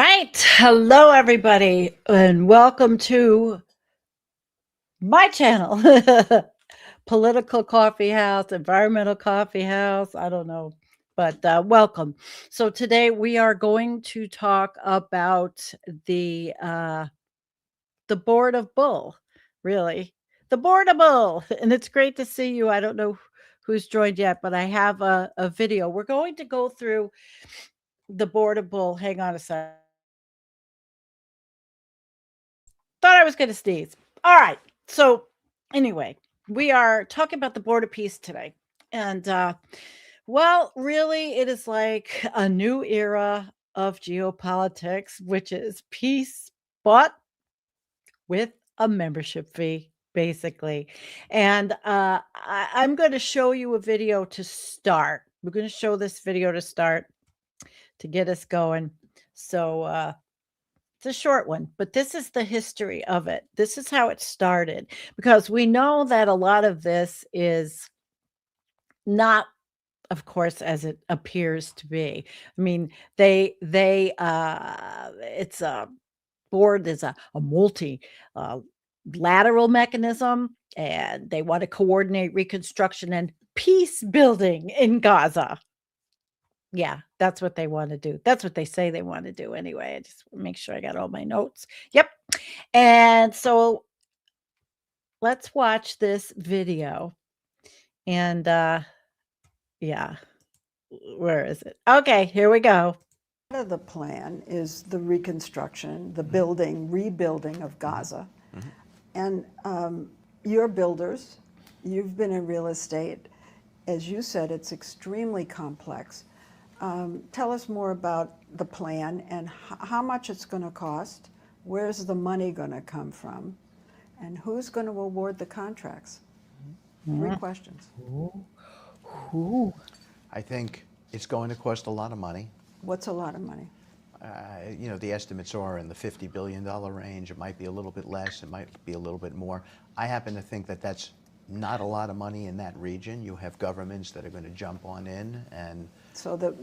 Right. Hello, everybody, and welcome to my channel, Political Coffee House, Environmental Coffee House. I don't know, but welcome. So today we are going to talk about the uh, the Board of Bull, really, the Board of Bull, and it's great to see you. I don't know who's joined yet, but I have a video. We're going to go through the Board of Bull. Hang on a second. Thought I was going to sneeze. All right. So, anyway, we are talking about the Board of Peace today. And, well, really, it is like a new era of geopolitics, which is peace, but with a membership fee, basically. And I'm going to show you a video to start. We're going to show this video to start to get us going. So, it's a short one, but this is the history of it. This is how it started, because we know that a lot of this is not, of course, as it appears to be. I mean, it's a board is a multi lateral mechanism, and they want to coordinate reconstruction and peace building in Gaza. Yeah, that's what they wanna do. That's what they say they wanna do anyway. I just wanna make sure I got all my notes. Yep. And so let's watch this video. And, yeah, where is it? Okay, here we go. Part of the plan is the reconstruction, the building, rebuilding of Gaza. And you're builders, you've been in real estate. As you said, it's extremely complex. Tell us more about the plan and how much it's going to cost, where's the money going to come from, and who's going to award the contracts? 3 questions. Ooh. I think it's going to cost a lot of money. What's a lot of money? The estimates are in the $50 billion range. It might be a little bit less. It might be a little bit more. I happen to think that that's not a lot of money in that region. You have governments that are going to jump on in, and So the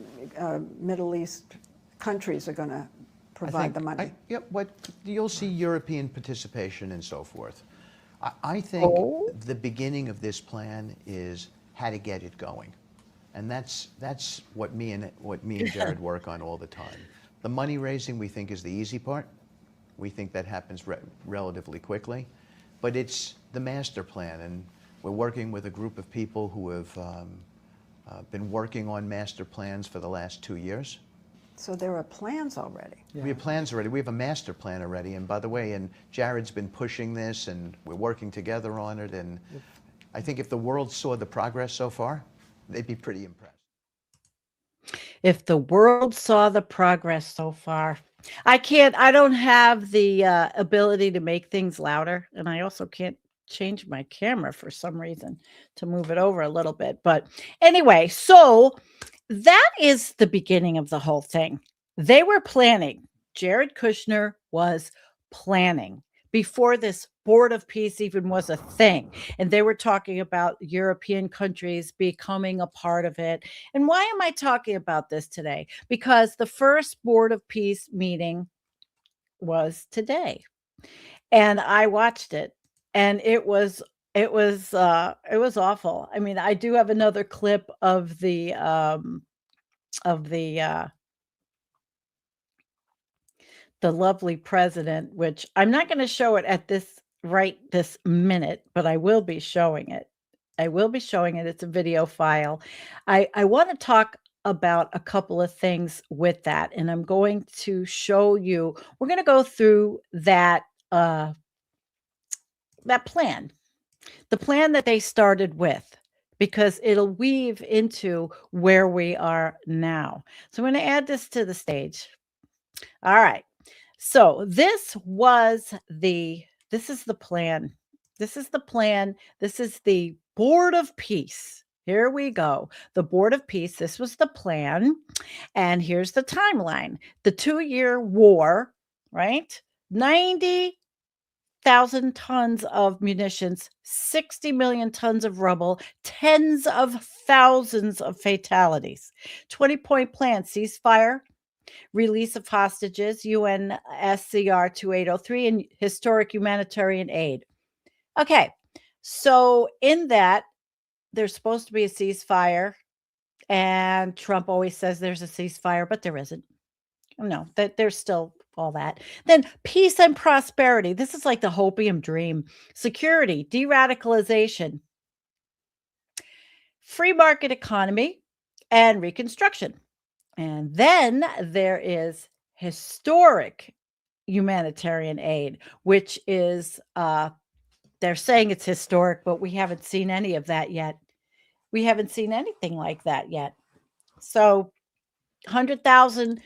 Middle East countries are going to provide the money. What you'll see European participation and so forth. I think Oh. the beginning of this plan is how to get it going, and that's what me and Jared work on all the time. The money raising, we think, is the easy part. We think that happens relatively quickly, but it's the master plan, and we're working with a group of people who have been working on master plans for the last 2 years. So there are plans already. We have plans already. We have a master plan already. And by the way, and Jared's been pushing this, and we're working together on it. And I think if the world saw the progress so far, they'd be pretty impressed. If the world saw the progress so far. I don't have the ability to make things louder, and I also can't change my camera for some reason to move it over a little bit. But anyway, so that is the beginning of the whole thing. They were planning. Jared Kushner was planning before this Board of Peace even was a thing. And they were talking about European countries becoming a part of it. And why am I talking about this today? Because the first Board of Peace meeting was today. And I watched it, and it was awful. I mean, I do have another clip of the lovely president, which I'm not going to show it at this minute, but I will be showing it. I will be showing it. It's a video file. I want to talk about a couple of things with that, and I'm going to show you. We're going to go through that plan, the plan that they started with, because it'll weave into where we are now. So I'm going to add this to the stage. All right. So this is the plan. This is the plan. This is the Board of Peace. Here we go. The Board of Peace. This was the plan. And here's the timeline. The 2-year war, right? 90,000 tons of munitions, 60 million tons of rubble, tens of thousands of fatalities. 20-point plan, ceasefire, release of hostages, UNSCR 2803, and historic humanitarian aid. Okay, so in that, there's supposed to be a ceasefire, and Trump always says there's a ceasefire, but there isn't. No, that there's still all that. Then peace and prosperity. This is like the hopium dream. Security, de-radicalization, free market economy, and reconstruction. And then there is historic humanitarian aid, which is they're saying it's historic, but we haven't seen any of that yet. We haven't seen anything like that yet. So 100,000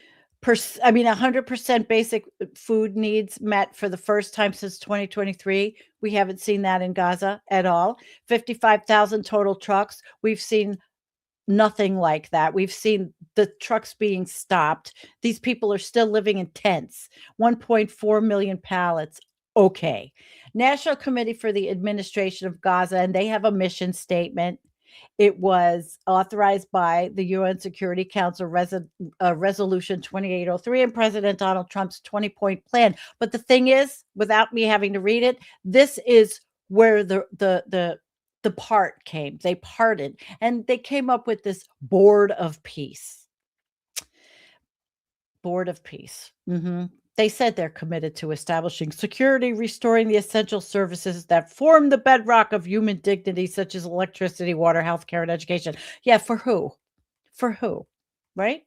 100% basic food needs met for the first time since 2023. We haven't seen that in Gaza at all. 55,000 total trucks. We've seen nothing like that. We've seen the trucks being stopped. These people are still living in tents. 1.4 million pallets. Okay. National Committee for the Administration of Gaza, and they have a mission statement. It was authorized by the UN Security Council Resolution 2803 and President Donald Trump's 20-point plan. But the thing is, without me having to read it, this is where the part came. They parted, and they came up with this board of peace. Board of peace. They said they're committed to establishing security, restoring the essential services that form the bedrock of human dignity, such as electricity, water, healthcare, and education. Yeah, for who? For who? Right?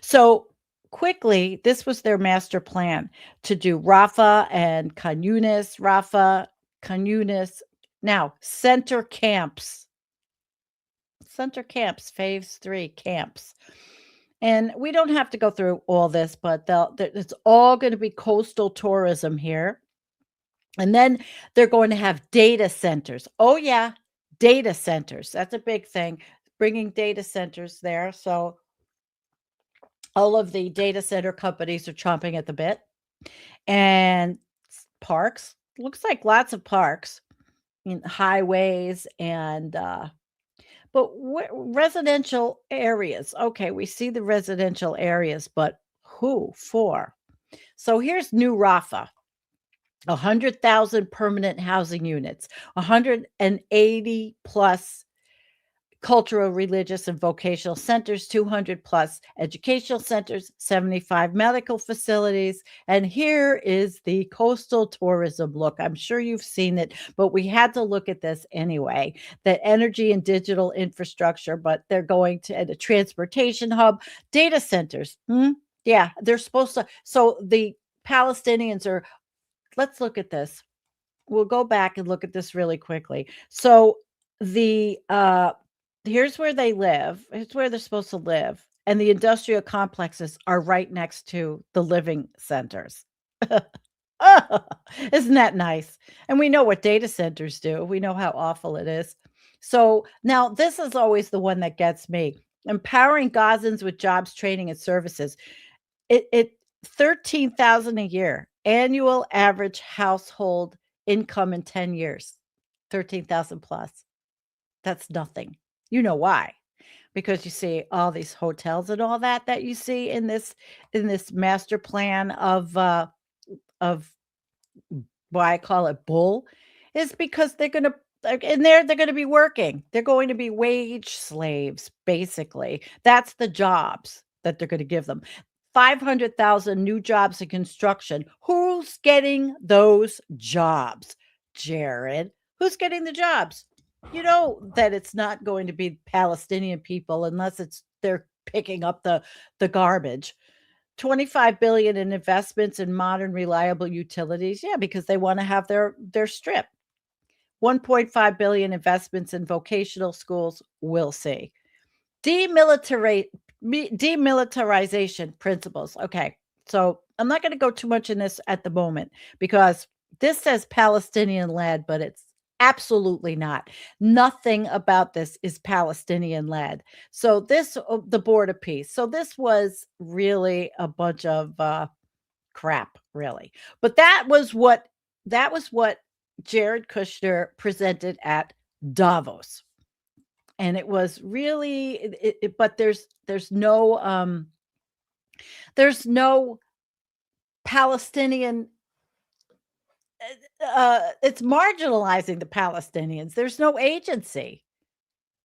So quickly, this was their master plan to do Rafah and Khan Yunis, Rafah, Khan Yunis. Now, center camps, phase 3 camps. And we don't have to go through all this, but it's all going to be coastal tourism here. And then they're going to have data centers. Oh, yeah, data centers. That's a big thing, bringing data centers there. So all of the data center companies are chomping at the bit. And parks, looks like lots of parks, highways, and but residential areas. Okay, we see the residential areas, but who for? So here's New Rafah, 100,000 permanent housing units, 180 plus cultural, religious, and vocational centers, 200 plus educational centers, 75 medical facilities. And here is the coastal tourism look. I'm sure you've seen it, but we had to look at this anyway. The energy and digital infrastructure, but they're going to a transportation hub, data centers. Yeah, they're supposed to. So the Palestinians are, let's look at this. We'll go back and look at this really quickly. So the here's where they live. It's where they're supposed to live. And the industrial complexes are right next to the living centers. Isn't that nice? And we know what data centers do. We know how awful it is. So now this is always the one that gets me. Empowering Gazans with jobs, training, and services. It 13,000 a year. Annual average household income in 10 years. 13,000 plus. That's nothing. You know why? Because you see all these hotels and all that you see in this master plan of why I call it bull, is because they're going to in there they're going to be working. They're going to be wage slaves, basically. That's the jobs that they're going to give them. 500,000 new jobs in construction. Who's getting those jobs, Jared? Who's getting the jobs? You know that it's not going to be Palestinian people unless they're picking up the garbage. 25 billion in investments in modern reliable utilities. Yeah, because they want to have their strip. 1.5 billion investments in vocational schools. We'll see. Demilitarization principles. Okay. So I'm not going to go too much in this at the moment because this says Palestinian led, but it's absolutely not. Nothing about this is Palestinian led. So the Board of Peace. So this was really a bunch of crap, really. But that was what Jared Kushner presented at Davos. And it was really, but there's no There's no Palestinian, it's marginalizing the Palestinians. There's no agency.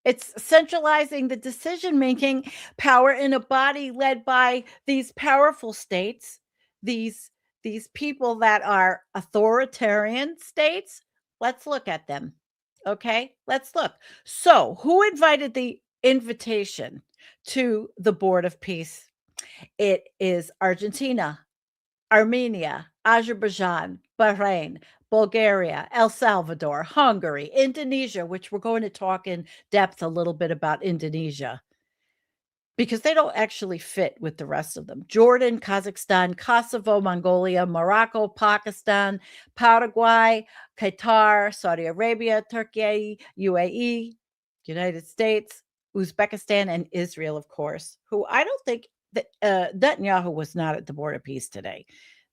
It's centralizing the decision-making power in a body led by these powerful states, these these people that are authoritarian states. Let's look at them. Okay? Let's look. So, who invited the invitation to the Board of Peace? It is Argentina, Armenia, Azerbaijan, Bahrain, Bulgaria, El Salvador, Hungary, Indonesia, which we're going to talk in depth a little bit about Indonesia because they don't actually fit with the rest of them. Jordan, Kazakhstan, Kosovo, Mongolia, Morocco, Pakistan, Paraguay, Qatar, Saudi Arabia, Turkey, UAE, United States, Uzbekistan, and Israel, of course, who I don't think that Netanyahu was not at the Board of Peace today.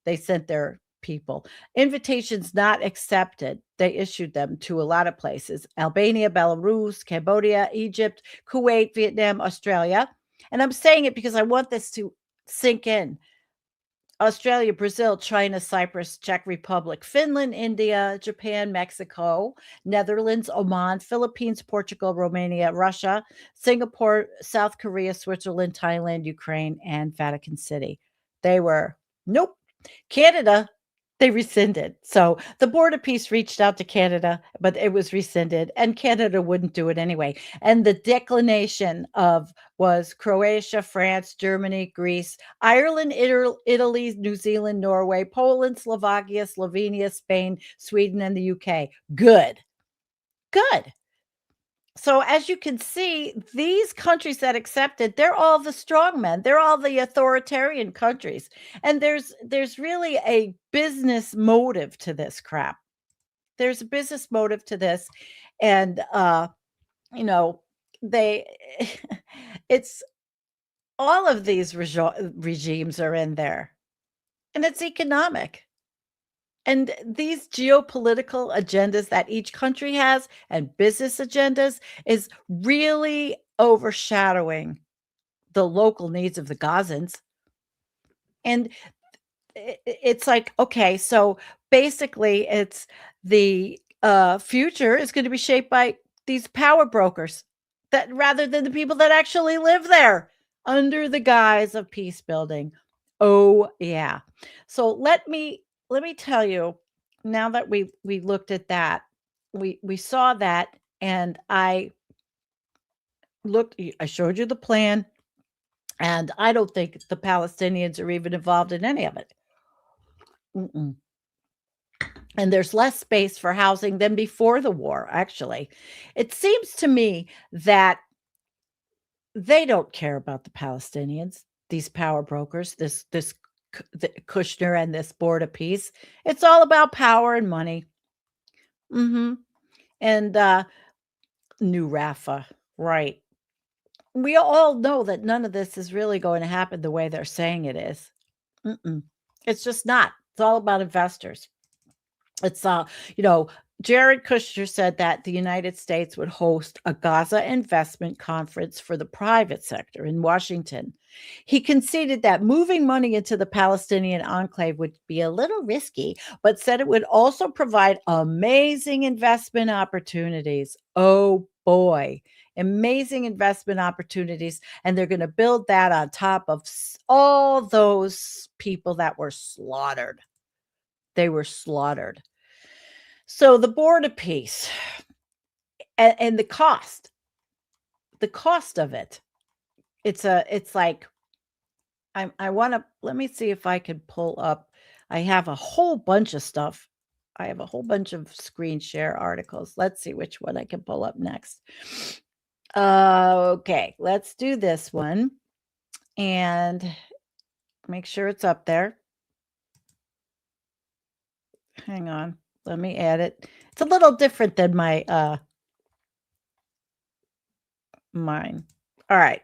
They sent their people. Invitations not accepted. They issued them to a lot of places: Albania, Belarus, Cambodia, Egypt, Kuwait, Vietnam, Australia. And I'm saying it because I want this to sink in. Australia, Brazil, China, Cyprus, Czech Republic, Finland, India, Japan, Mexico, Netherlands, Oman, Philippines, Portugal, Romania, Russia, Singapore, South Korea, Switzerland, Thailand, Ukraine, and Vatican City. They were, nope. Canada, they rescinded. So the Board of Peace reached out to Canada, but it was rescinded, and Canada wouldn't do it anyway. And the declination of was Croatia, France, Germany, Greece, Ireland, Italy, New Zealand, Norway, Poland, Slovakia, Slovenia, Spain, Sweden, and the UK. Good. Good. So as you can see, these countries that accepted, they're all the strongmen. They're all the authoritarian countries. And there's really a business motive to this crap. There's a business motive to this. And you know, they it's all of these regimes are in there. And it's economic. And these geopolitical agendas that each country has and business agendas is really overshadowing the local needs of the Gazans. And it's like, okay, so basically it's the future is going to be shaped by these power brokers that rather than the people that actually live there under the guise of peace building. Oh yeah. So let me tell you, now that we looked at that, we saw that, and I showed you the plan, and I don't think the Palestinians are even involved in any of it. Mm-mm. And there's less space for housing than before the war, actually. It seems to me that they don't care about the Palestinians, these power brokers, the Kushner and this Board of Peace. It's all about power and money. And New Rafah, right. We all know that none of this is really going to happen the way they're saying it is. It's just not. It's all about investors. It's Jared Kushner said that the United States would host a Gaza investment conference for the private sector in Washington. He conceded that moving money into the Palestinian enclave would be a little risky, but said it would also provide amazing investment opportunities. Oh boy, amazing investment opportunities. And they're going to build that on top of all those people that were slaughtered. They were slaughtered. So the Board of Peace and the cost of it, it's like, I want to, let me see if I can pull up. I have a whole bunch of stuff. I have a whole bunch of screen share articles. Let's see which one I can pull up next. Okay, let's do this one and make sure it's up there. Hang on. Let me add it. It's a little different than my mine. All right.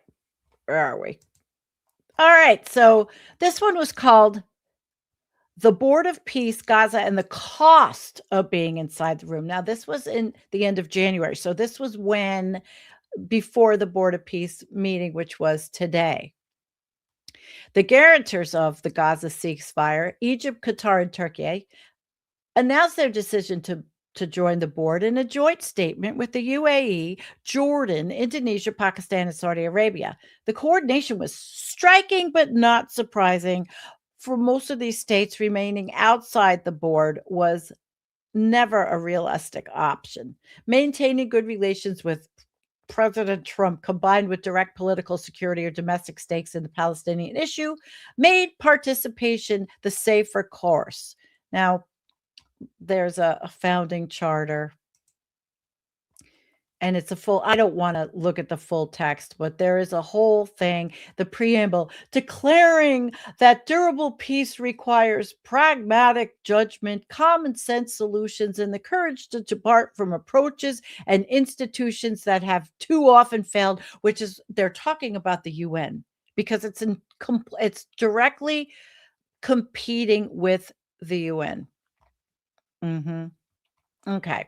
Where are we? All right. So this one was called The Board of Peace, Gaza, and the Cost of Being Inside the Room. Now, this was in the end of January. So this was before the Board of Peace meeting, which was today. The guarantors of the Gaza ceasefire, Egypt, Qatar, and Turkey, announced their decision to join the board in a joint statement with the UAE, Jordan, Indonesia, Pakistan, and Saudi Arabia. The coordination was striking but not surprising. For most of these states, remaining outside the board was never a realistic option. Maintaining good relations with President Trump, combined with direct political security or domestic stakes in the Palestinian issue, made participation the safer course. Now, there's a founding charter, and it's a full, I don't want to look at the full text, but there is a whole thing, the preamble, declaring that durable peace requires pragmatic judgment, common sense solutions, and the courage to depart from approaches and institutions that have too often failed, which is, they're talking about the UN, because it's directly competing with the UN. Okay.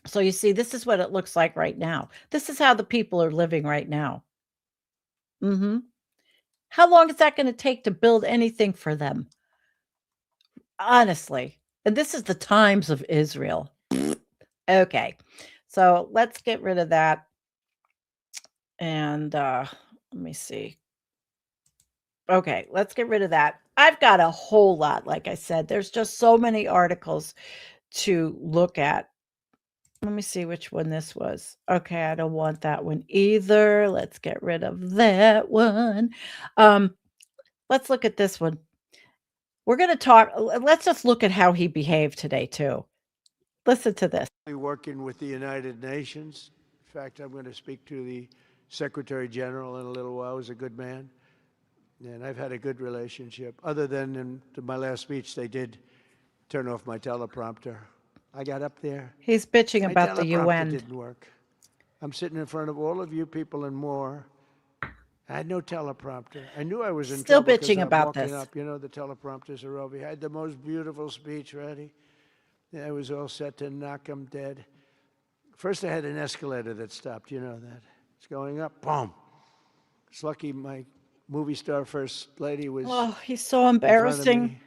So you see, this is what it looks like right now. This is how the people are living right now. How long is that going to take to build anything for them? Honestly. And this is the times of Israel. Okay. So let's get rid of that. And let me see. Okay, let's get rid of that. I've got a whole lot, like I said. There's just so many articles to look at. Let me see which one this was. Okay, I don't want that one either. Let's get rid of that one. Let's look at this one. We're going to talk. Let's just look at how he behaved today, too. Listen to this. Working with the United Nations. In fact, I'm going to speak to the Secretary General in a little while. He's a good man. And I've had a good relationship. Other than in my last speech, they did turn off my teleprompter. I got up there. He's bitching about the UN. UN. Didn't work. I'm sitting in front of all of you people and more. I had no teleprompter. I knew I was in Still trouble 'cause bitching I'm about walking this. up. You know, the teleprompters are over here. I had the most beautiful speech ready. I was all set to knock them dead. First, I had an escalator that stopped. You know that. It's going up. Boom. It's lucky my movie star first lady was Oh, he's so embarrassing.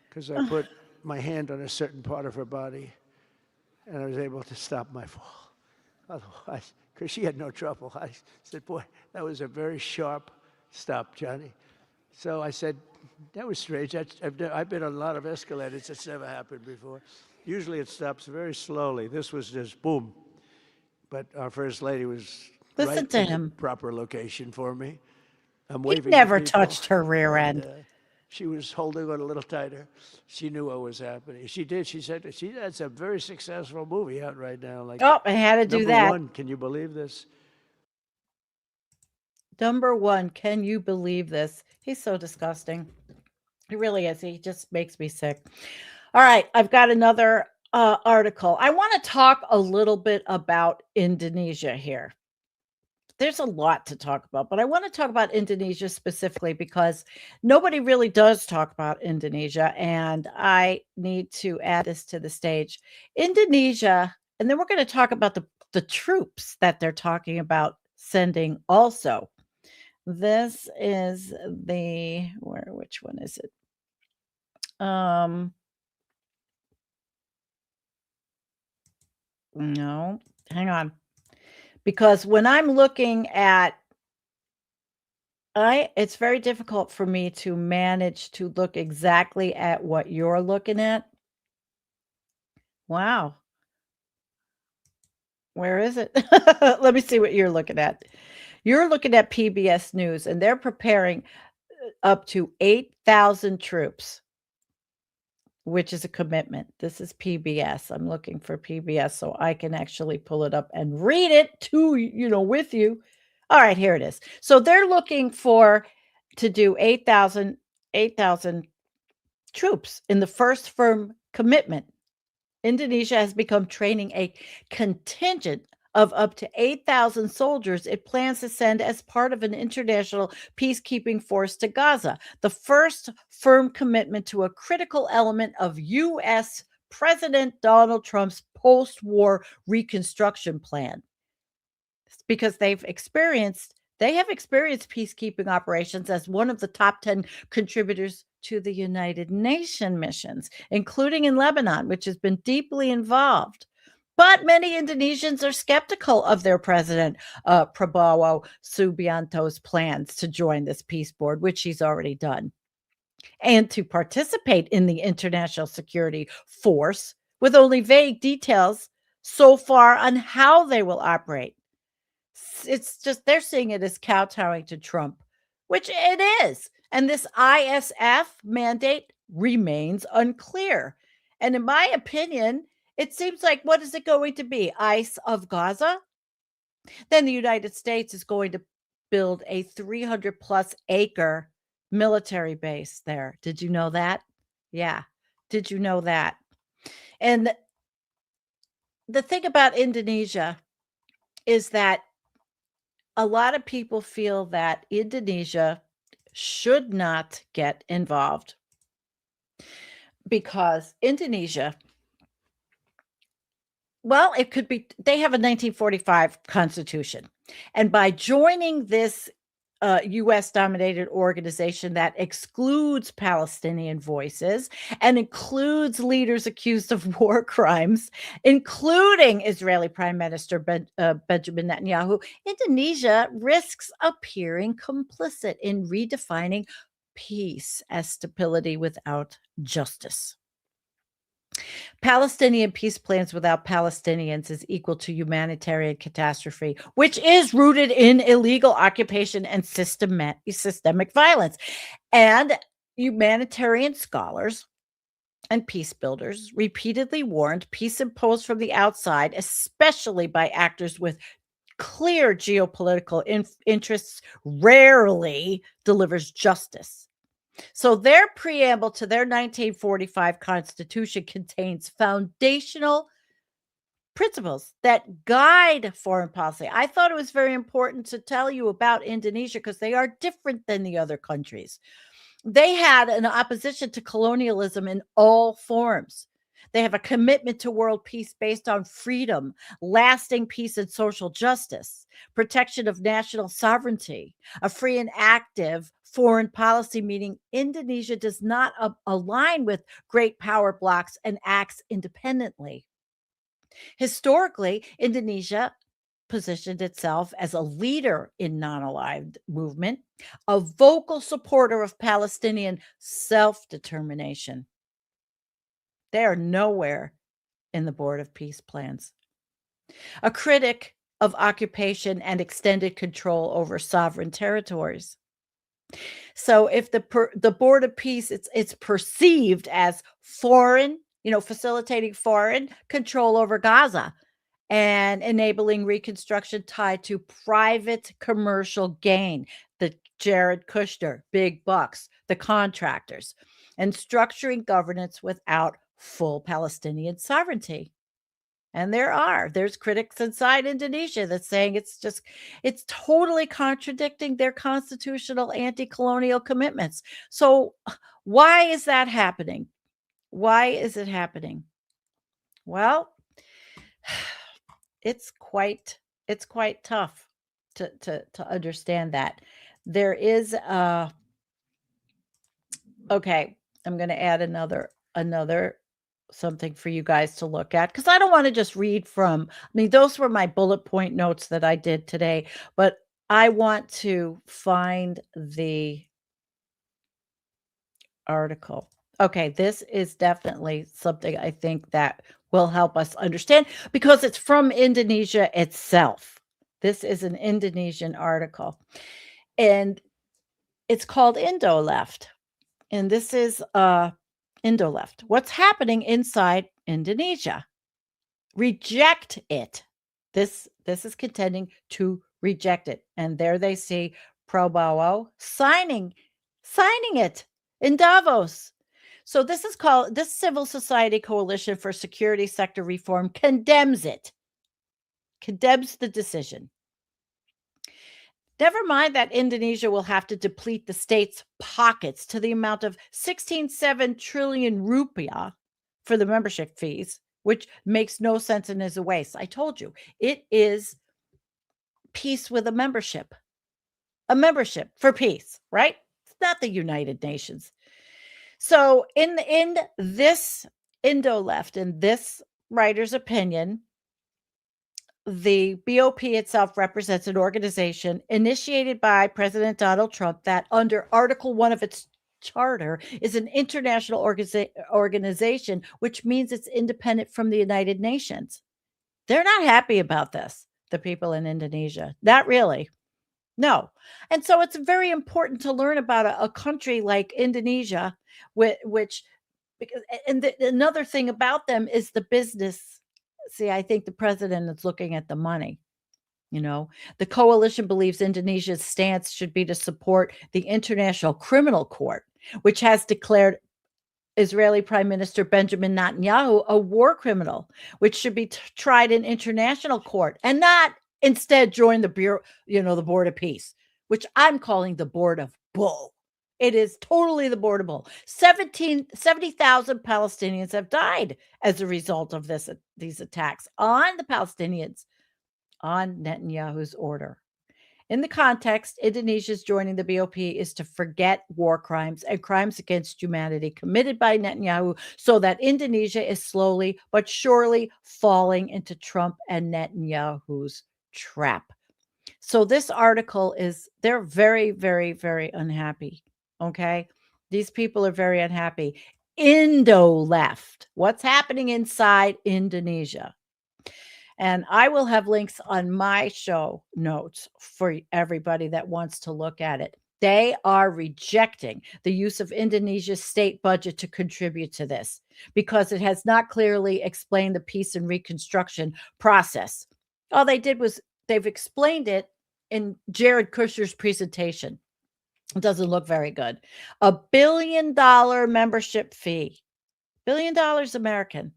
because I put my hand on a certain part of her body, and I was able to stop my fall. Otherwise, because she had no trouble. I said, boy, that was a very sharp stop, Johnny. So I said, that was strange. I've been on a lot of escalators. It's never happened before. Usually it stops very slowly. This was just boom. But our first lady was Listen right to in him. the proper location for me. I'm He waving to never people, touched her rear and, end. she was holding on a little tighter. She knew what was happening. She did. She said, that's a very successful movie out right now. Like, Oh, I had to do number that. one, can you believe this? Number one, can you believe this? He's so disgusting. He really is. He just makes me sick. All right, I've got another article. I want to talk a little bit about Indonesia here. There's a lot to talk about, but I want to talk about Indonesia specifically because nobody really does talk about Indonesia, and I need to add this to the stage. Indonesia, and then we're going to talk about the troops that they're talking about sending also. This is which one is it? No, hang on. Because when I'm looking at it's very difficult for me to manage to look exactly at what you're looking at. Wow. Where is it? Let me see what you're looking at. You're looking at PBS News, and they're preparing up to 8,000 troops, which is a commitment. This is PBS. I'm looking for PBS so I can actually pull it up and read it with you. All right, here it is. So they're looking to do 8,000 troops in the first firm commitment. Indonesia has become training a contingent of up to 8,000 soldiers it plans to send as part of an international peacekeeping force to Gaza, the first firm commitment to a critical element of U.S. President Donald Trump's post-war reconstruction plan. Because they've experienced They have experienced peacekeeping operations as one of the top 10 contributors to the United Nations missions, including in Lebanon, which has been deeply involved. But many Indonesians are skeptical of their president, Prabowo Subianto's plans to join this peace board, which he's already done, and to participate in the international security force, with only vague details so far on how they will operate. It's just they're seeing it as kowtowing to Trump, which it is. And this ISF mandate remains unclear. And in my opinion, it seems like, what is it going to be? ICE of Gaza? Then the United States is going to build a 300 plus acre military base there. Did you know that? Yeah. Did you know that? And the thing about Indonesia is that a lot of people feel that Indonesia should not get involved because Indonesia, well, it could be, they have a 1945 constitution. And by joining this US dominated organization that excludes Palestinian voices and includes leaders accused of war crimes, including Israeli Prime Minister Benjamin Netanyahu, Indonesia risks appearing complicit in redefining peace as stability without justice. Palestinian peace plans without Palestinians is equal to humanitarian catastrophe, which is rooted in illegal occupation and systemic violence. And humanitarian scholars and peace builders repeatedly warned peace imposed from the outside, especially by actors with clear geopolitical interests, rarely delivers justice. So their preamble to their 1945 Constitution contains foundational principles that guide foreign policy. I thought it was very important to tell you about Indonesia because they are different than the other countries. They had an opposition to colonialism in all forms. They have a commitment to world peace based on freedom, lasting peace and social justice, protection of national sovereignty, a free and active foreign policy, meaning Indonesia does not align with great power blocs and acts independently. Historically, Indonesia positioned itself as a leader in non-aligned movement, a vocal supporter of Palestinian self-determination. They are nowhere in the Board of Peace plans. A critic of occupation and extended control over sovereign territories. So if the Board of Peace, it's perceived as foreign, facilitating foreign control over Gaza and enabling reconstruction tied to private commercial gain, the Jared Kushner, big bucks, the contractors, and structuring governance without full Palestinian sovereignty. And there's critics inside Indonesia that's saying it's totally contradicting their constitutional anti-colonial commitments. So why is that happening? Why is it happening? Well, it's quite tough to understand that. There is okay, I'm going to add another something for you guys to look at, because I don't want to just read from, those were my bullet point notes that I did today, but I want to find the article. Okay, this is definitely something I think that will help us understand because it's from Indonesia itself. This is an Indonesian article and it's called Indo-Left. And this is Indo-Left. What's happening inside Indonesia? Reject it. This is contending to reject it. And there they see Prabowo signing it in Davos. So this civil society coalition for security sector reform condemns it. Condemns the decision. Never mind that Indonesia will have to deplete the state's pockets to the amount of 16.7 trillion rupiah for the membership fees, which makes no sense and is a waste. I told you, it is peace with a membership. a membership for peace, right? It's not the United Nations. So in this Indo-left, in this writer's opinion, the BOP itself represents an organization initiated by President Donald Trump that under Article 1 of its charter is an international organization, which means it's independent from the United Nations. They're not happy about this, the people in Indonesia. Not really. No. And so it's very important to learn about a country like Indonesia, which because another thing about them is the business. See, I think the president is looking at the money. The coalition believes Indonesia's stance should be to support the International Criminal Court, which has declared Israeli Prime Minister Benjamin Netanyahu a war criminal, which should be tried in international court and not instead join the bureau, the Board of Peace, which I'm calling the Board of Bull. It is totally the Board of Bull. 70,000 Palestinians have died as a result of these attacks on the Palestinians on Netanyahu's order. In the context, Indonesia's joining the BOP is to forget war crimes and crimes against humanity committed by Netanyahu so that Indonesia is slowly but surely falling into Trump and Netanyahu's trap. So this article they're very, very, very unhappy. Okay. These people are very unhappy. Indo-left. What's happening inside Indonesia? And I will have links on my show notes for everybody that wants to look at it. They are rejecting the use of Indonesia's state budget to contribute to this because it has not clearly explained the peace and reconstruction process. All they did was they've explained it in Jared Kushner's presentation. It doesn't look very good. $1 billion membership fee, $1 billion American.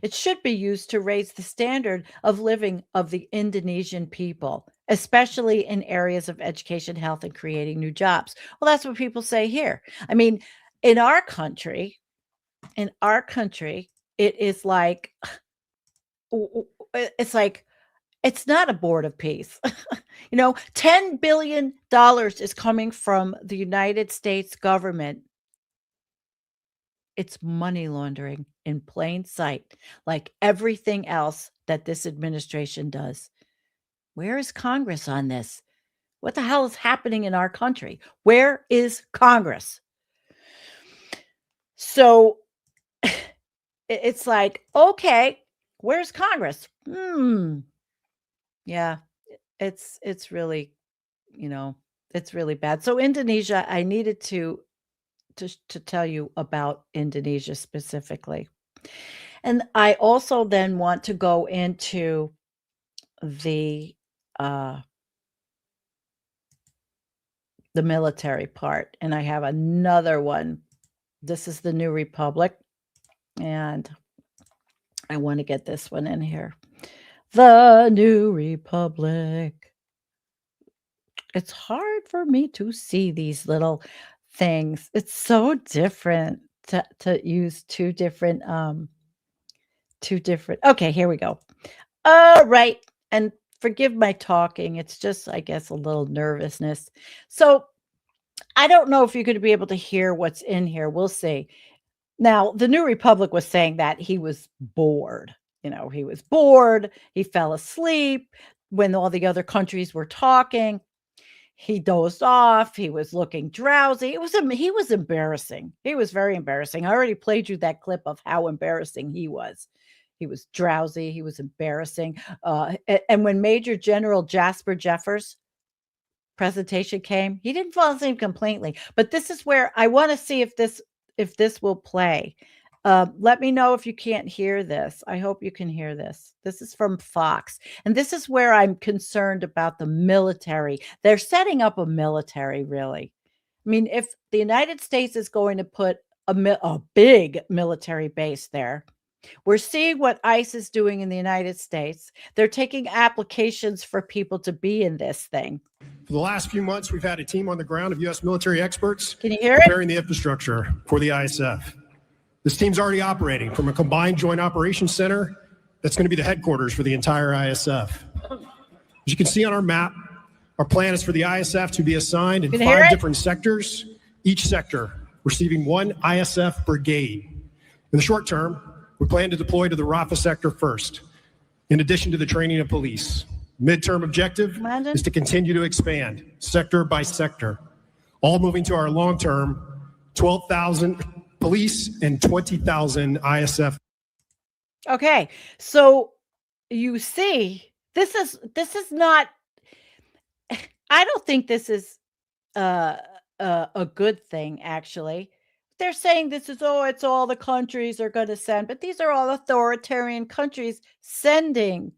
It should be used to raise the standard of living of the Indonesian people, especially in areas of education, health, and creating new jobs. Well, that's what people say here. I mean, in our country, it is like, it's not a board of peace. $10 billion is coming from the United States government. It's money laundering in plain sight, like everything else that this administration does. Where is Congress on this? What the hell is happening in our country? Where is Congress? So it's like, okay, where's Congress? Yeah, it's really, it's really bad. So Indonesia, I needed to tell you about Indonesia specifically. And I also then want to go into the military part. And I have another one. This is the New Republic. And I want to get this one in here. The New Republic. It's hard for me to see these little things. It's so different to use two different. Okay, here we go. All right. And forgive my talking. It's just, I guess, a little nervousness. So I don't know if you're going to be able to hear what's in here. We'll see. Now, the New Republic was saying that he was bored. He was bored. He fell asleep when all the other countries were talking. He dozed off. He was looking drowsy. He was embarrassing. He was very embarrassing. I already played you that clip of how embarrassing he was. He was drowsy. He was embarrassing. And when Major General Jasper Jeffers' presentation came, he didn't fall asleep completely. But this is where I want to see if this will play. Let me know if you can't hear this. I hope you can hear this. This is from Fox. And this is where I'm concerned about the military. They're setting up a military, really. I mean, if the United States is going to put a big military base there, we're seeing what ICE is doing in the United States. They're taking applications for people to be in this thing. For the last few months, we've had a team on the ground of U.S. military experts Can you hear it? preparing the infrastructure for the ISF. This team's already operating from a combined joint operations center that's going to be the headquarters for the entire ISF. As you can see on our map, Our plan is for the ISF to be assigned in Can you hear 5 it? different sectors, each sector receiving 1 ISF brigade. In the short term, we plan to deploy to the Rafah sector first, in addition to the training of police. Midterm objective Imagine. is to continue to expand sector by sector, all moving to our long-term 12,000 police and 20,000 ISF. Okay, so you see, this is not. I don't think this is a good thing. Actually, they're saying this is it's all the countries are going to send, but these are all authoritarian countries sending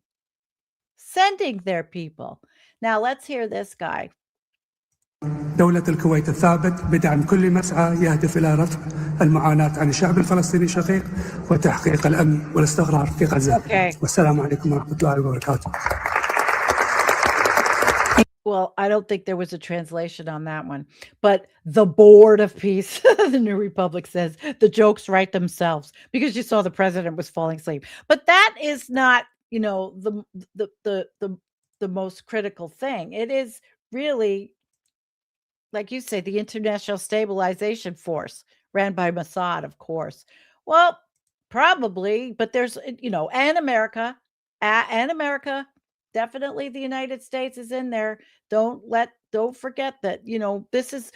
their people. Now let's hear this guy. دولة الكويت الثابت بدعم كل مسعى يهدف إلى رفع المعاناة عن الشعب الفلسطيني الشقيق وتحقيق الأمن والاستقرار في غزة. Okay. والسلام عليكم ورحمة الله وبركاته. Well, I don't think there was a translation on that one, but the Board of Peace, the New Republic says the jokes write themselves because you saw the president was falling asleep. But that is not, the most critical thing. It is really, like you say, the International Stabilization Force ran by Mossad, of course. Well, probably, but there's, and America, definitely the United States is in there. Don't forget that, this is,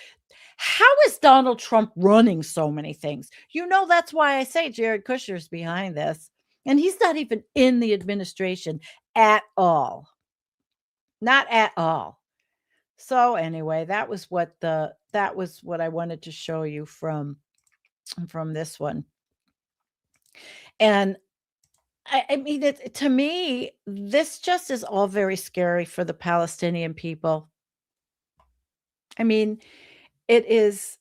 how is Donald Trump running so many things? That's why I say Jared Kushner's behind this. And he's not even in the administration at all. Not at all. So anyway, that was what I wanted to show you from this one. And I mean, to me, this just is all very scary for the Palestinian people. I mean, it is,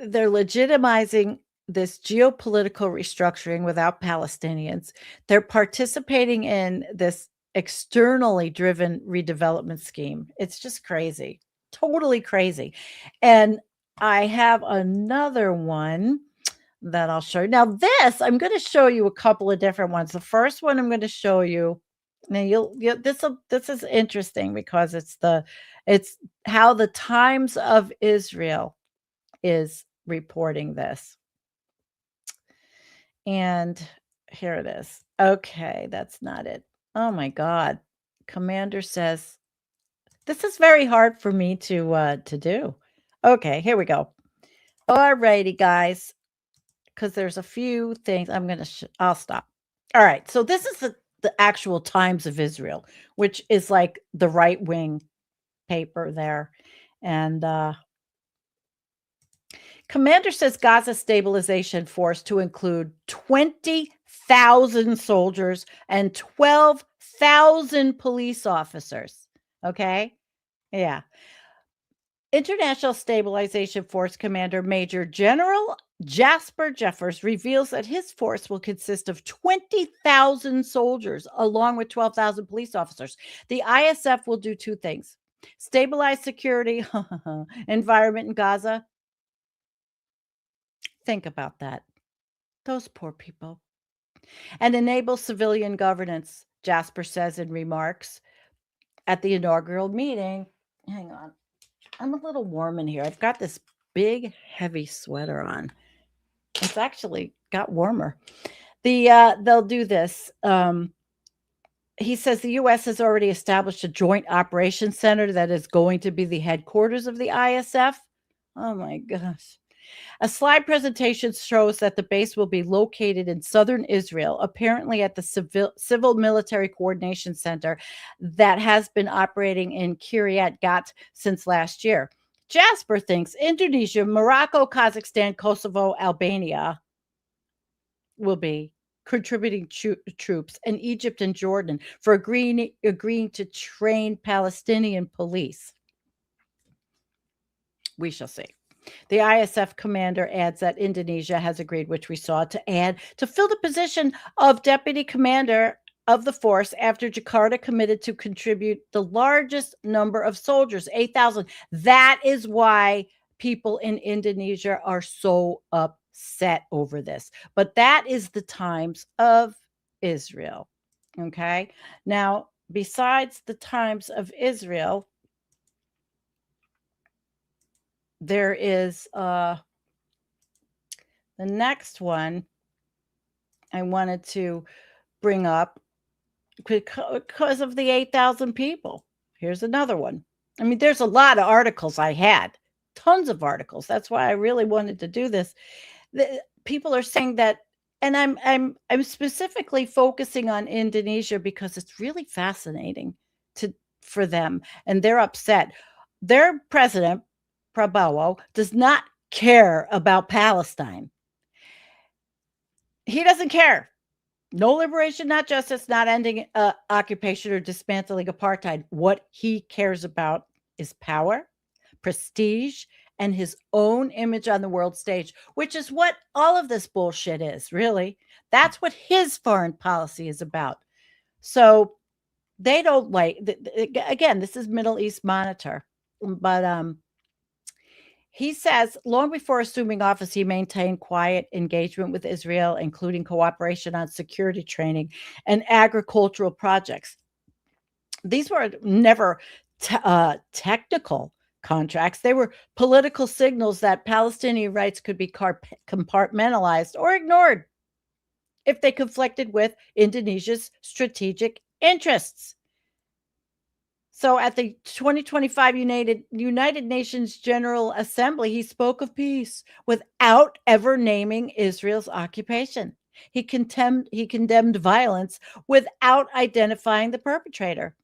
they're legitimizing this geopolitical restructuring without Palestinians. They're participating in this externally driven redevelopment scheme. It's just crazy, totally crazy. And I have another one that I'll show you. Now this, I'm going to show you a couple of different ones. The first one I'm going to show you. Now this is interesting because it's how the Times of Israel is reporting this. And here it is. Okay, that's not it. Oh my God. Commander says, this is very hard for me to do. Okay, here we go. All righty, guys. Because there's a few things I'll stop. All right. So this is the actual Times of Israel, which is like the right wing paper there. And Commander says Gaza stabilization force to include 20,000 soldiers and 12,000 police officers. Okay. Yeah. International Stabilization Force Commander Major General Jasper Jeffers reveals that his force will consist of 20,000 soldiers along with 12,000 police officers. The ISF will do 2 things: stabilize security environment in Gaza. Think about that. Those poor people. And enable civilian governance, Jasper says in remarks at the inaugural meeting. Hang on. I'm a little warm in here. I've got this big, heavy sweater on. It's actually got warmer. They'll do this. He says the U.S. has already established a joint operations center that is going to be the headquarters of the ISF. Oh my gosh. A slide presentation shows that the base will be located in southern Israel, apparently at the Civil Military Coordination Center that has been operating in Kiryat Gat since last year. Jasper thinks Indonesia, Morocco, Kazakhstan, Kosovo, Albania will be contributing troops, and Egypt and Jordan for agreeing to train Palestinian police. We shall see. The ISF commander adds that Indonesia has agreed, which we saw, to fill the position of deputy commander of the force after Jakarta committed to contribute the largest number of soldiers, 8,000. That is why people in Indonesia are so upset over this. But that is the Times of Israel. Okay. Now, besides the Times of Israel, there is the next one I wanted to bring up because of the 8,000 people. Here's another one. I mean, there's a lot of articles I had, tons of articles. That's why I really wanted to do this. People are saying that, and I'm specifically focusing on Indonesia because it's really fascinating for them, and they're upset. Their president, Prabowo, does not care about Palestine. He doesn't care. No liberation, not justice, not ending occupation or dismantling apartheid. What he cares about is power, prestige, and his own image on the world stage, which is what all of this bullshit is, really. That's what his foreign policy is about. So they don't like, again, this is Middle East Monitor, but he says long before assuming office, he maintained quiet engagement with Israel, including cooperation on security training and agricultural projects. These were never technical contracts. They were political signals that Palestinian rights could be compartmentalized or ignored if they conflicted with Indonesia's strategic interests. So at the 2025 United Nations General Assembly, he spoke of peace without ever naming Israel's occupation. He condemned violence without identifying the perpetrator.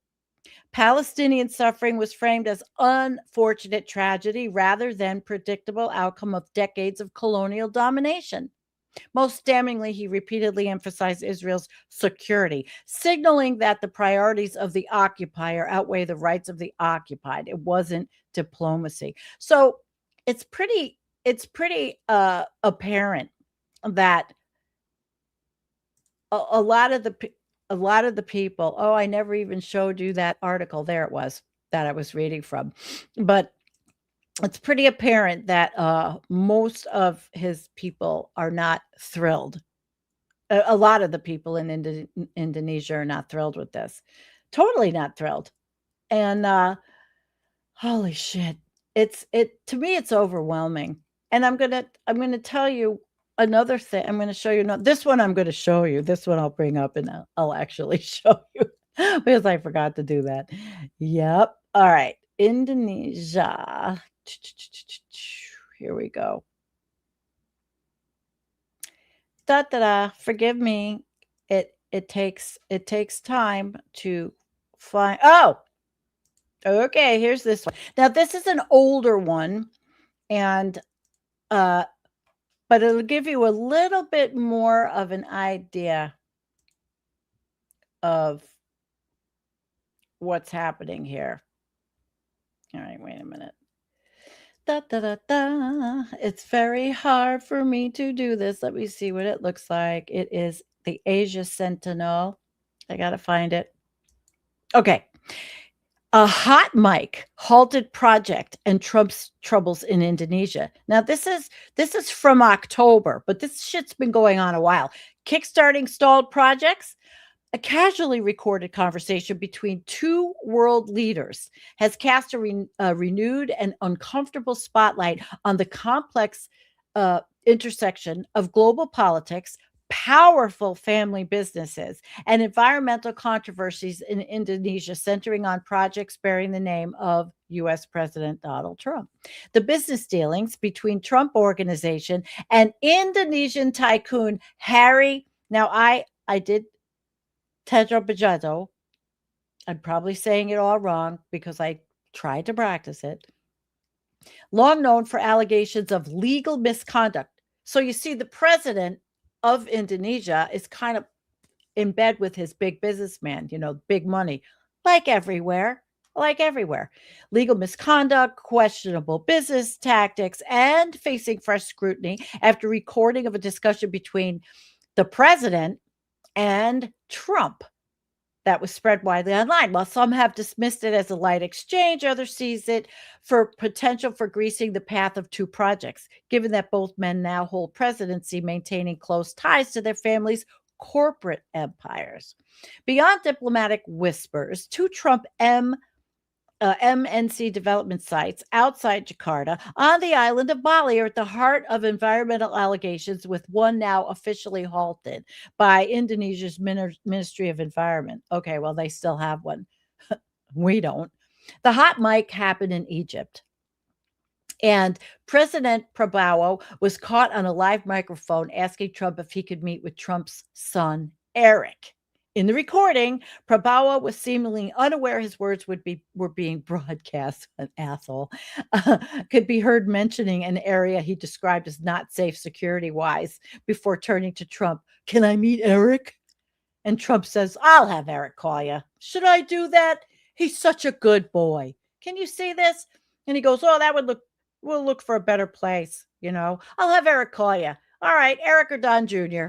Palestinian suffering was framed as unfortunate tragedy rather than predictable outcome of decades of colonial domination. Most damningly, he repeatedly emphasized Israel's security, signaling that the priorities of the occupier outweigh the rights of the occupied. It wasn't diplomacy. So it's pretty apparent that a lot of the people. Oh, I never even showed you that article. There it was that I was reading from, but it's pretty apparent that most of his people are not thrilled. A lot of the people in Indonesia are not thrilled with this. Totally not thrilled. And holy shit. To me it's overwhelming. And I'm going to tell you another thing. I'm going to show you this one I'm going to show you. This one I'll bring up and I'll actually show you because I forgot to do that. Yep. All right. Indonesia. Here we go. Forgive me. It takes time to find. Oh, okay. Here's this one. Now this is an older one, and but it'll give you a little bit more of an idea of what's happening here. All right, wait a minute. It's very hard for me to do this. Let me see what it looks like. It is the Asia Sentinel. I got to find it. Okay. A hot mic halted project and Trump's troubles in Indonesia. Now this is from October, but this shit's been going on a while. Kickstarting stalled projects. A casually recorded conversation between two world leaders has cast a renewed and uncomfortable spotlight on the complex intersection of global politics, powerful family businesses, and environmental controversies in Indonesia, centering on projects bearing the name of U.S. President Donald Trump. The business dealings between Trump Organization and Indonesian tycoon Harry. Now, I did Tedro Bajado. I'm probably saying it all wrong because I tried to practice it. Long known for allegations of legal misconduct. So you see, the president of Indonesia is kind of in bed with his big businessman, big money, like everywhere. Legal misconduct, questionable business tactics, and facing fresh scrutiny after recording of a discussion between the president and Trump that was spread widely online. While some have dismissed it as a light exchange, others sees it for potential for greasing the path of two projects, given that both men now hold presidency, maintaining close ties to their families' corporate empires. Beyond diplomatic whispers, two Trump MNC development sites outside Jakarta on the island of Bali are at the heart of environmental allegations, with one now officially halted by Indonesia's Ministry of Environment. Okay, well, they still have one. We don't. The hot mic happened in Egypt. And President Prabowo was caught on a live microphone asking Trump if he could meet with Trump's son, Eric. In the recording, Prabowo was seemingly unaware his words were being broadcast. An asshole could be heard mentioning an area he described as not safe security-wise before turning to Trump. "Can I meet Eric?" And Trump says, "I'll have Eric call you. Should I do that? He's such a good boy. Can you see this?" And he goes, "Oh, we'll look for a better place. I'll have Eric call you. All right, Eric or Don Jr.,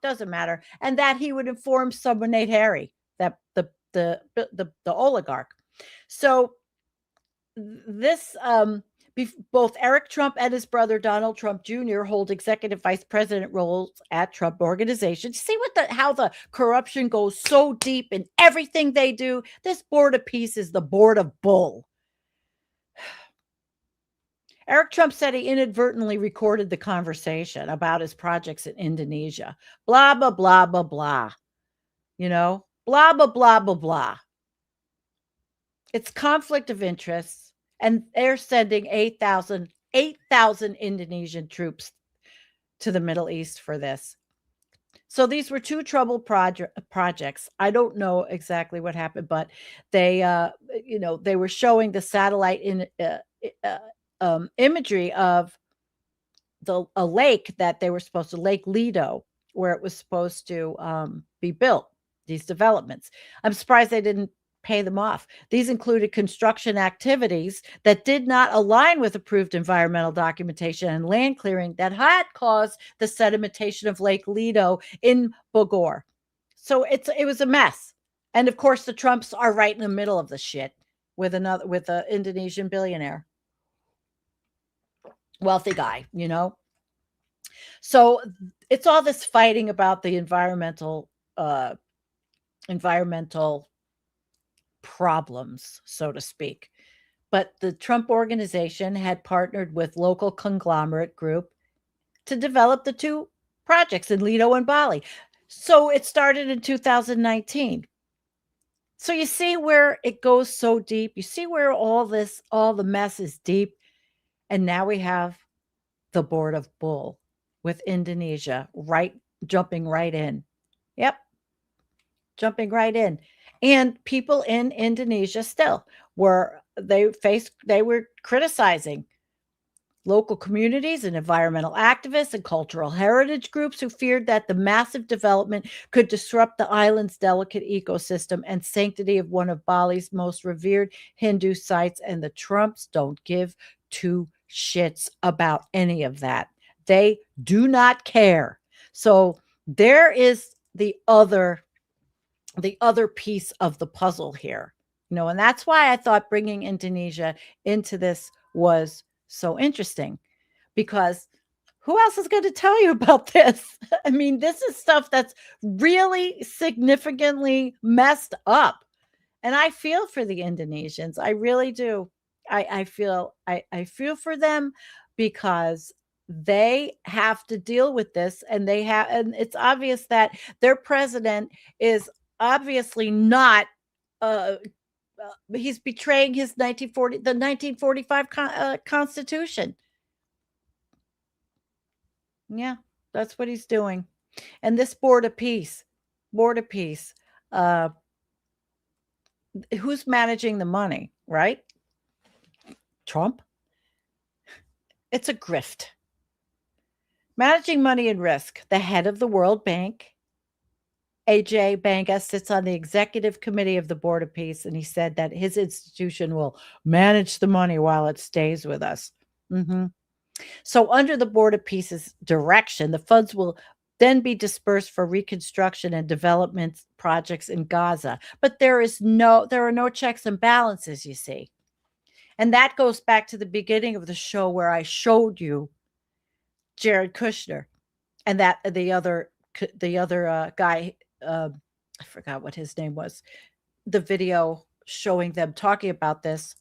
doesn't matter." And that he would inform someone named Harry, that the oligarch. So this, both Eric Trump and his brother Donald Trump Jr. hold executive vice president roles at Trump Organization. See how the corruption goes so deep in everything they do? This board of peace is the board of bull. Eric Trump said he inadvertently recorded the conversation about his projects in Indonesia. Blah, blah, blah, blah, blah. Blah, blah, blah, blah, blah. It's conflict of interest, and they're sending 8,000 Indonesian troops to the Middle East for this. So these were two troubled projects. I don't know exactly what happened, but they were showing the satellite imagery of a lake that they were supposed to, Lake Lido, where it was supposed to be built, these developments. I'm surprised they didn't pay them off. These included construction activities that did not align with approved environmental documentation and land clearing that had caused the sedimentation of Lake Lido in Bogor. So it was a mess. And of course, the Trumps are right in the middle of the shit with an Indonesian billionaire. Wealthy guy, So it's all this fighting about the environmental problems, so to speak. But the Trump Organization had partnered with local conglomerate group to develop the two projects in Lido and Bali. So it started in 2019. So you see where it goes so deep. You see where all the mess is deep. And now we have the board of bull with Indonesia jumping right in. Yep. Jumping right in. And people in Indonesia still were criticizing local communities and environmental activists and cultural heritage groups who feared that the massive development could disrupt the island's delicate ecosystem and sanctity of one of Bali's most revered Hindu sites. And the Trumps don't give two shits about any of that. They do not care. So there is the other piece of the puzzle here, and that's why I thought bringing Indonesia into this was so interesting, because who else is going to tell you about this? I mean, this is stuff that's really significantly messed up. And I feel for the Indonesians. I really do. I feel for them, because they have to deal with this, and it's obvious that their president is obviously not he's betraying his 1945 Constitution. Yeah, that's what he's doing. And this board of peace, who's managing the money, right? Trump. It's a grift. Managing money and risk. The head of the World Bank, AJ Banga, sits on the executive committee of the Board of Peace, and he said that his institution will manage the money while it stays with us. So under the Board of Peace's direction, the funds will then be dispersed for reconstruction and development projects in Gaza. But there are no checks and balances, you see. And that goes back to the beginning of the show where I showed you Jared Kushner and that the other guy, I forgot what his name was, the video showing them talking about this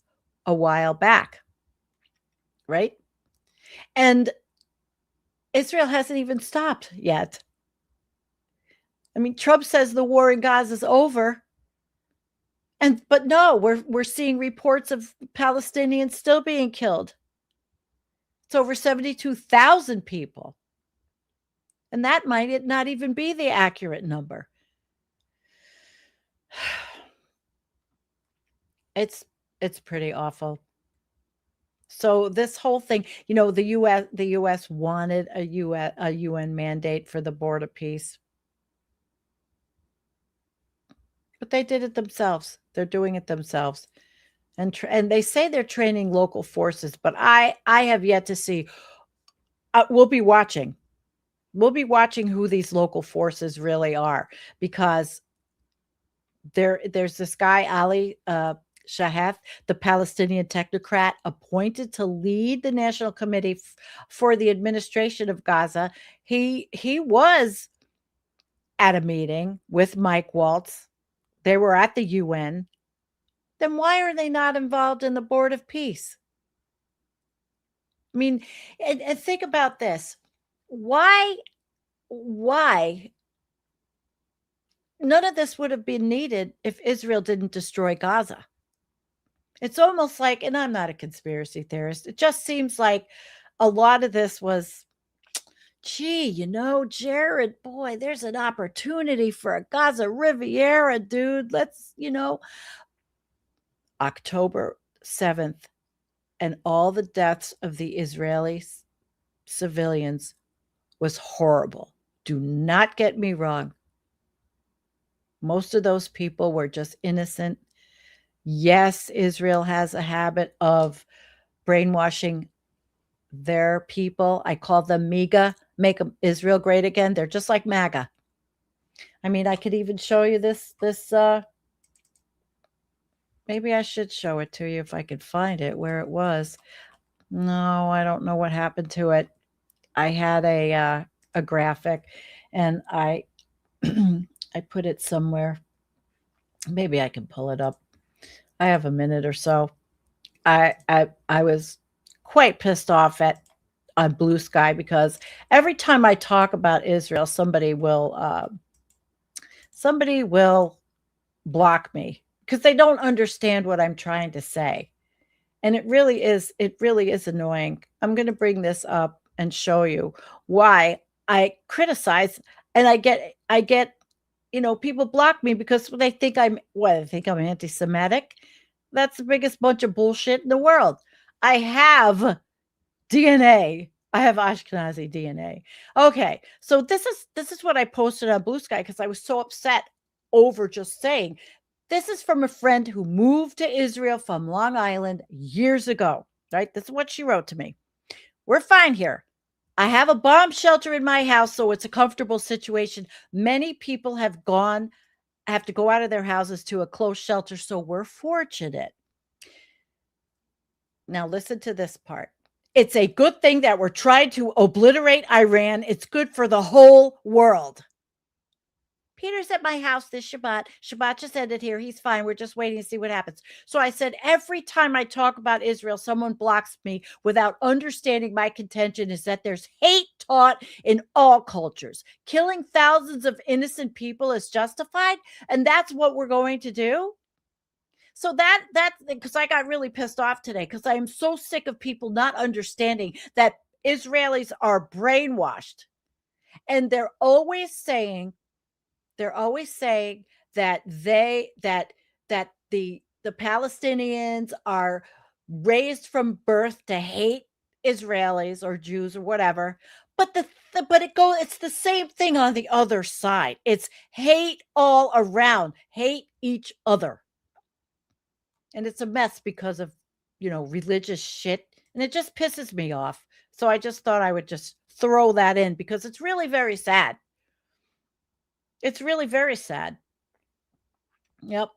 a while back, right? And Israel hasn't even stopped yet. I mean, Trump says the war in Gaza is over. But no, we're seeing reports of Palestinians still being killed. It's over 72,000 people. And that might not even be the accurate number. It's pretty awful. So this whole thing, the US wanted a UN mandate for the border peace. But they did it themselves. They're doing it themselves. And they say they're training local forces, but I have yet to see. We'll be watching. We'll be watching who these local forces really are, because there's this guy, Ali Shaheth, the Palestinian technocrat appointed to lead the National Committee for the Administration of Gaza. He was at a meeting with Mike Waltz. They were at the UN. Then why are they not involved in the Board of Peace? I mean, and think about this. Why none of this would have been needed if Israel didn't destroy Gaza? It's almost like, and I'm not a conspiracy theorist, it just seems like a lot of this was, gee, Jared, boy, there's an opportunity for a Gaza Riviera, dude. Let's, October 7th, and all the deaths of the Israeli civilians was horrible. Do not get me wrong. Most of those people were just innocent. Yes, Israel has a habit of brainwashing their people. I call them MAGA, make Israel great again. They're just like MAGA. I mean, I could even show you this maybe I should show it to you if I could find it where it was. No, I don't know what happened to it. I had a graphic, and I I put it somewhere. Maybe I can pull it up. I have a minute or so. I was quite pissed off on Blue Sky, because every time I talk about Israel, somebody will block me because they don't understand what I'm trying to say. And it really is annoying. I'm going to bring this up and show you why I criticize, and I get people block me because they think I'm anti-Semitic. That's the biggest bunch of bullshit in the world. I have DNA. I have Ashkenazi DNA. Okay, so this is what I posted on Blue Sky because I was so upset over just saying. This is from a friend who moved to Israel from Long Island years ago, right? This is what she wrote to me. We're fine here. I have a bomb shelter in my house, so it's a comfortable situation. Many people have to go out of their houses to a close shelter, so we're fortunate. Now listen to this part. It's a good thing that we're trying to obliterate Iran. It's good for the whole world. Peter's at my house this Shabbat. Shabbat just ended here. He's fine. We're just waiting to see what happens. So I said, every time I talk about Israel, someone blocks me without understanding my contention is that there's hate taught in all cultures. Killing thousands of innocent people is justified, and that's what we're going to do. So that because I got really pissed off today because I am so sick of people not understanding that Israelis are brainwashed, and they're always saying that the Palestinians are raised from birth to hate Israelis or Jews or whatever. But it's the same thing on the other side. It's hate all around, hate each other. And it's a mess because of, religious shit. And it just pisses me off. So I just thought I would just throw that in because it's really very sad. It's really very sad. Yep.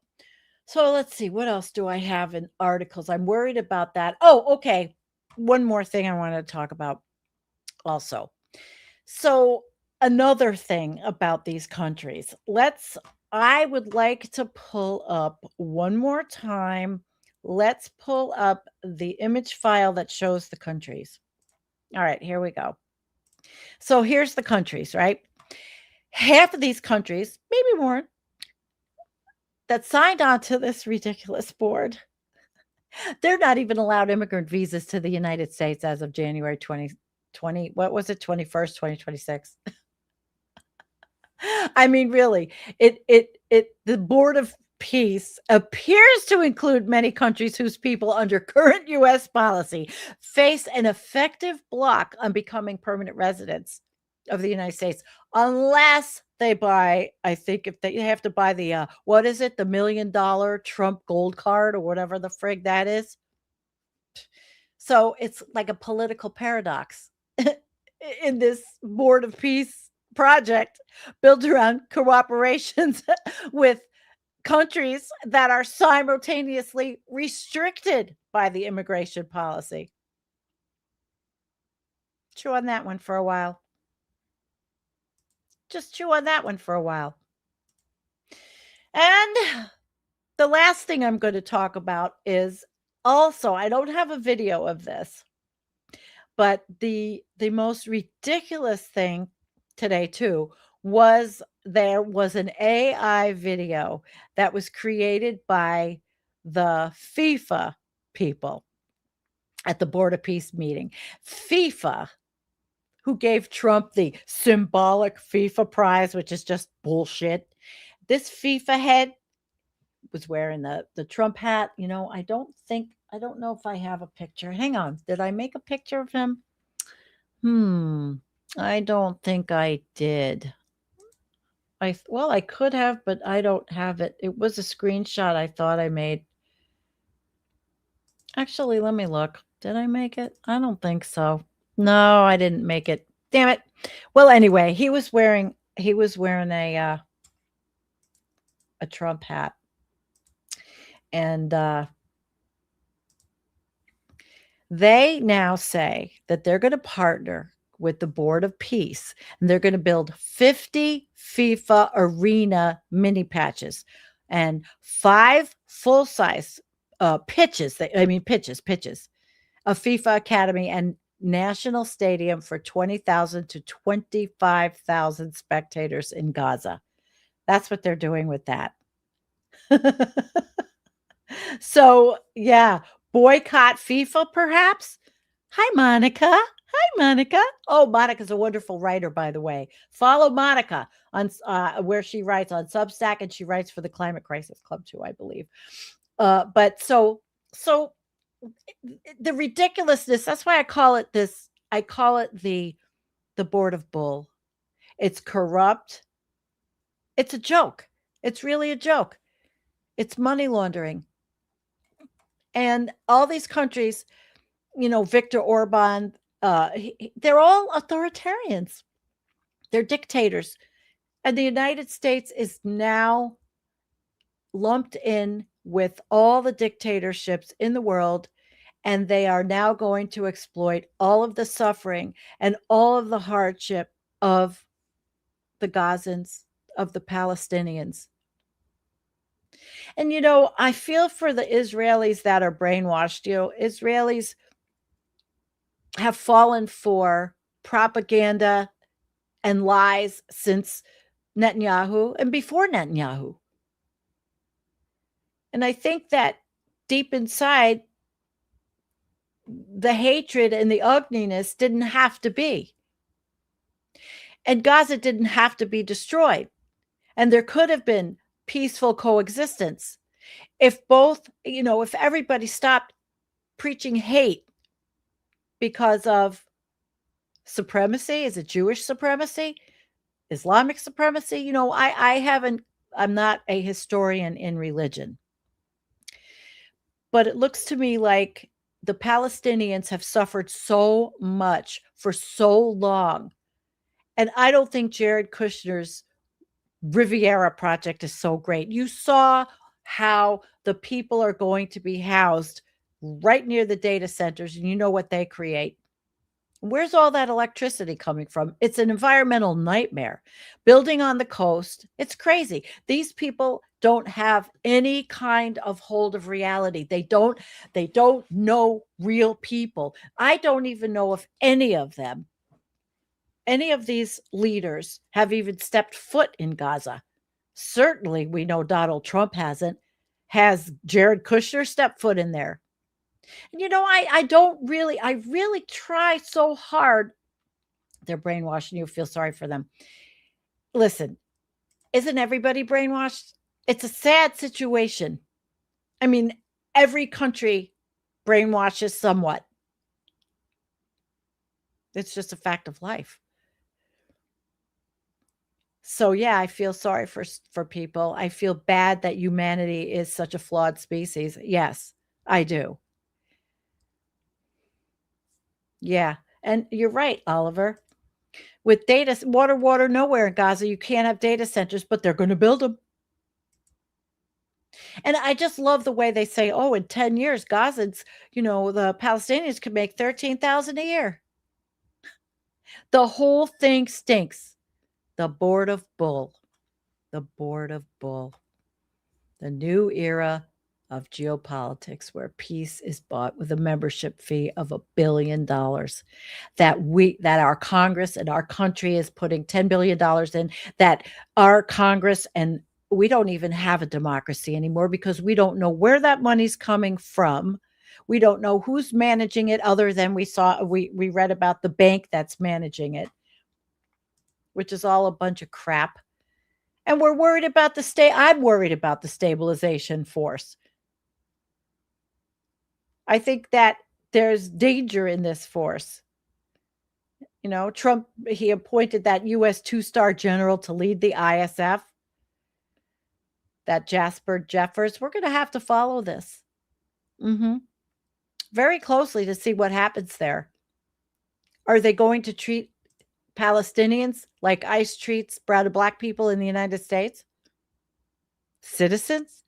So let's see. What else do I have in articles? I'm worried about that. Oh, okay. One more thing I wanted to talk about also. So another thing about these countries. Let's I would like to pull up one more time. Let's pull up the image file that shows the countries. All right, here we go. So here's the countries, right? Half of these countries, maybe more, that signed on to this ridiculous board, they're not even allowed immigrant visas to the United States as of January 2020. What was it? 21st, 2026. I mean, really, the Board of Peace appears to include many countries whose people, under current U.S. policy, face an effective block on becoming permanent residents of the United States, unless they buy, I think if they have to buy the, what is it? The $1 million Trump gold card or whatever the frig that is. So it's like a political paradox in this Board of Peace project built around cooperations with countries that are simultaneously restricted by the immigration policy. Chew on that one for a while. Just chew on that one for a while. And the last thing I'm going to talk about is also, I don't have a video of this, but the most ridiculous thing today too was there was an AI video that was created by the FIFA people at the Board of Peace meeting. FIFA, who gave Trump the symbolic FIFA prize, which is just bullshit. This FIFA head was wearing the Trump hat. You know, I don't know if I have a picture. Hang on. Did I make a picture of him? I don't think I did. I could have, but I don't have it. It was a screenshot I thought I made. Actually, let me look. Did I make it? I don't think so. No, I didn't make it. Damn it. Well, anyway, he was wearing a Trump hat. And they now say that they're going to partner with the Board of Peace, and they're going to build 50 FIFA arena mini patches and 5 full-size pitches, a FIFA academy and national stadium for 20,000 to 25,000 spectators in Gaza. That's what they're doing with that. So, yeah, boycott FIFA perhaps? Hi, Monica. Hi, Monica. Oh, Monica's a wonderful writer, by the way. Follow Monica on where she writes on Substack, and she writes for the Climate Crisis Club too, I believe. But so the ridiculousness, that's why I call it the Board of Bull. It's corrupt. It's a joke. It's really a joke. It's money laundering. And all these countries, you know, Viktor Orban, they're all authoritarians. They're dictators. And the United States is now lumped in with all the dictatorships in the world. And they are now going to exploit all of the suffering and all of the hardship of the Gazans, of the Palestinians. And, you know, I feel for the Israelis that are brainwashed. You know, Israelis have fallen for propaganda and lies since Netanyahu and before Netanyahu. And I think that deep inside, the hatred and the ugliness didn't have to be. And Gaza didn't have to be destroyed. And there could have been peaceful coexistence if both, you know, if everybody stopped preaching hate because of supremacy. Is it Jewish supremacy? Islamic supremacy? You know, I'm not a historian in religion, but it looks to me like the Palestinians have suffered so much for so long. And I don't think Jared Kushner's Riviera project is so great. You saw how the people are going to be housed right near the data centers, and you know what they create. Where's all that electricity coming from? It's an environmental nightmare. Building on the coast, it's crazy. These people don't have any kind of hold of reality. They don't know real people. I don't even know if any of these leaders have even stepped foot in Gaza. Certainly, we know Donald Trump hasn't. Has Jared Kushner stepped foot in there? And I really try so hard. They're brainwashing you. Feel sorry for them. Listen, isn't everybody brainwashed? It's a sad situation. I mean, every country brainwashes somewhat. It's just a fact of life. So yeah, I feel sorry for people. I feel bad that humanity is such a flawed species. Yes, I do. Yeah. And you're right, Oliver. With data, water, nowhere in Gaza, you can't have data centers, but they're going to build them. And I just love the way they say, oh, in 10 years, Gazans, the Palestinians could make 13,000 a year. The whole thing stinks. The board of bull. The board of bull. The new era of geopolitics where peace is bought with a membership fee of $1 billion that our Congress and our country is putting $10 billion in, that our Congress, and we don't even have a democracy anymore because we don't know where that money's coming from. We don't know who's managing it other than we read about the bank that's managing it, which is all a bunch of crap. And we're worried about I'm worried about the stabilization force. I think that there's danger in this force. Trump, he appointed that U.S. 2-star general to lead the ISF, that Jasper Jeffers. We're going to have to follow this very closely to see what happens there. Are they going to treat Palestinians like ICE treats black people in the United States? Citizens?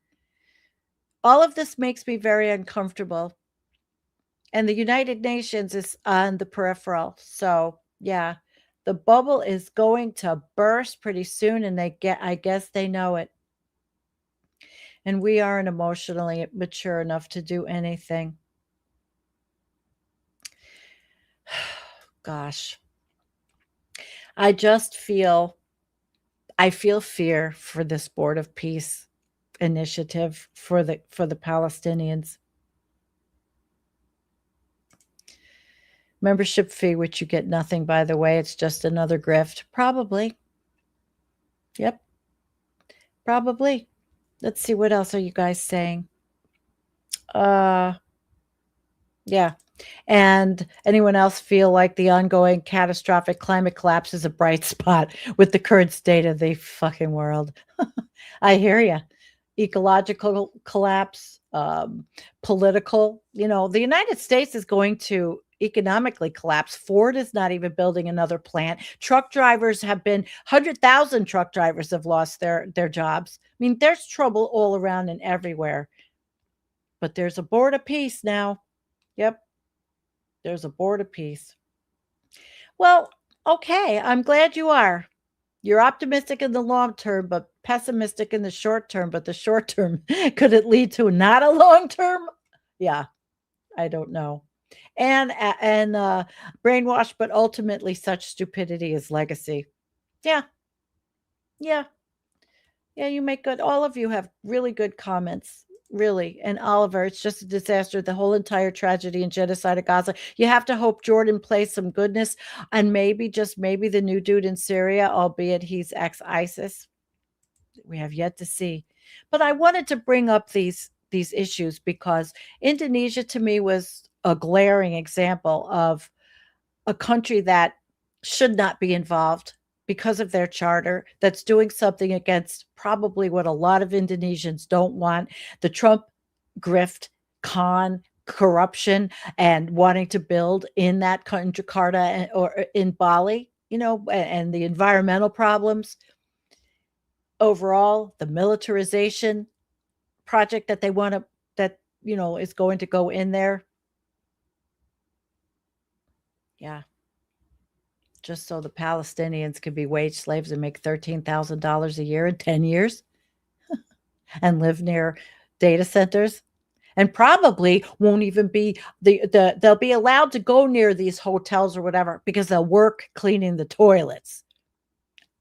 All of this makes me very uncomfortable. And the United Nations is on the peripheral. So, yeah, the bubble is going to burst pretty soon, and I guess they know it. And we aren't emotionally mature enough to do anything. Gosh. I feel fear for this Board of Peace initiative for the Palestinians. Membership fee, which you get nothing, by the way. It's just another grift. Probably. Yep. Probably. Let's see. What else are you guys saying? Yeah. And anyone else feel like the ongoing catastrophic climate collapse is a bright spot with the current state of the fucking world? I hear you. Ecological collapse, political. The United States is going to economically collapse. Ford is not even building another plant. Truck drivers 100,000 truck drivers have lost their jobs. I mean, there's trouble all around and everywhere. But there's a board of peace now. Yep. There's a board of peace. Well, okay. I'm glad you are. You're optimistic in the long term, but pessimistic in the short term. But the short term, could it lead to not a long term? Yeah, I don't know. And brainwashed, but ultimately such stupidity is legacy. Yeah. You make good. All of you have really good comments. Really. And Oliver, it's just a disaster. The whole entire tragedy and genocide of Gaza. You have to hope Jordan plays some goodness, and maybe, just maybe, the new dude in Syria, albeit he's ex-ISIS. We have yet to see. But I wanted to bring up these issues because Indonesia, to me, was a glaring example of a country that should not be involved because of their charter, that's doing something against probably what a lot of Indonesians don't want: the Trump grift, con, corruption, and wanting to build in that country, Jakarta or in Bali, and the environmental problems. Overall, the militarization project that they want to, is going to go in there. Yeah. just so the Palestinians can be wage slaves and make $13,000 a year in 10 years and live near data centers, and probably won't even be they'll be allowed to go near these hotels or whatever because they'll work cleaning the toilets.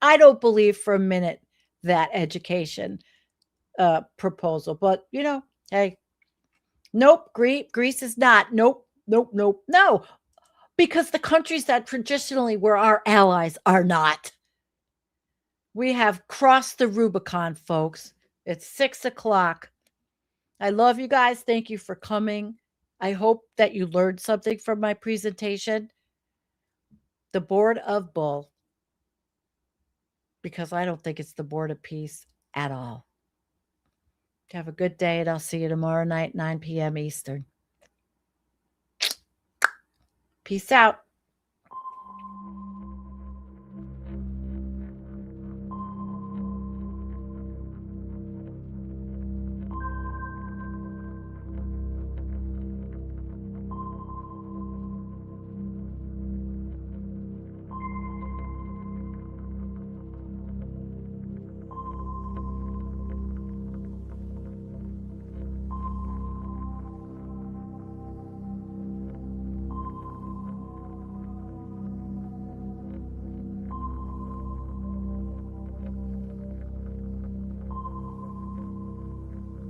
I don't believe for a minute that education proposal, but hey, nope, Greece is not. Nope, nope, nope, no, because the countries that traditionally were our allies are not. We have crossed the Rubicon, folks. It's 6:00. I love you guys. Thank you for coming. I hope that you learned something from my presentation. The Board of Bull, because I don't think it's the Board of Peace at all. Have a good day, and I'll see you tomorrow night, 9 p.m. Eastern. Peace out.